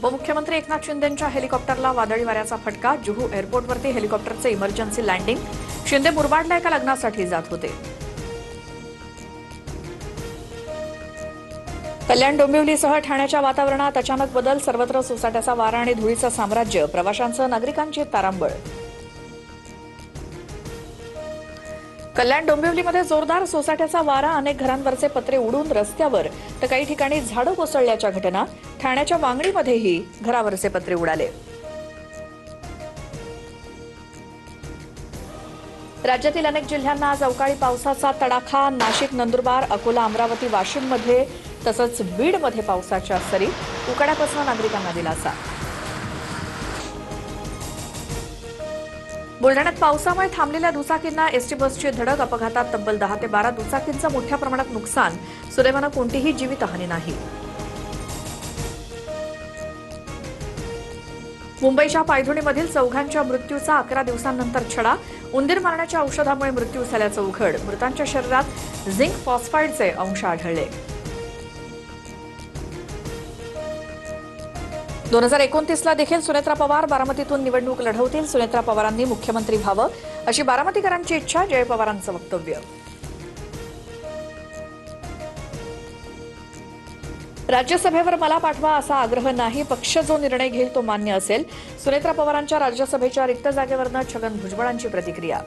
उपमुख्यमंत्री एकनाथ शिंदेंच्या हेलिकॉप्टरला वादळी वाऱ्याचा फटका. जुहू एअरपोर्टवरती हेलिकॉप्टरचे इमर्जन्सी लँडिंग. शिंदे मुरबाडला एका लग्नासाठी जात होते. कल्याण डोंबिवलीसह ठाण्याच्या वातावरणात अचानक बदल. सर्वत्र सोसाट्याचा वारा आणि धुळीचं साम्राज्य. प्रवाशांसह नागरिकांची तारांबळ. कल्याण डोंबिवलीमध्ये जोरदार सोसाट्याचा वारा. अनेक घरांवरचे पत्रे उडून रस्त्यावर तर काही ठिकाणी झाडं कोसळल्याच्या घटना. ठाण्याच्या वांगणीमध्येही घरावरचे पत्रे उडाले. राज्यातील अनेक जिल्ह्यांना आज अवकाळी पावसाचा तडाखा. नाशिक, नंदुरबार, अकोला, अमरावती, वाशिममध्ये तसंच बीडमध्ये पावसाच्या सरी. उकाड्यापासून नागरिकांना दिलासा. बुलढाण्यात पावसामुळे थांबलेल्या दुचाकींना एसटी बसची धडक. अपघातात तब्बल 10 ते 12 दुचाकींचं मोठ्या प्रमाणात नुकसान. सुदैवानं कोणतीही जीवितहानी नाही. मुंबईच्या पायधुणीमधील चौघांच्या मृत्यूचा 11 दिवसांनंतर छडा. उंदीर मारण्याच्या औषधामुळे मृत्यू झाल्याचं उघड. मृतांच्या शरीरात झिंक फॉस्फाईडचे अंश आढळले. 2029ला देखील सुनेत्रा पवार बारामतीतून निवडणूक लढवतील. सुनेत्रा पवारांनी मुख्यमंत्री व्हावं अशी बारामतीकरांची इच्छा. जय पवारांचं वक्तव्य. राज्यसभेवर मला पाठवा असा आग्रह नाही. पक्ष जो निर्णय घेईल तो मान्य असेल. सुनेत्रा पवारांच्या राज्यसभेच्या रिक्त जागेवरनं छगन भुजबळांची प्रतिक्रिया.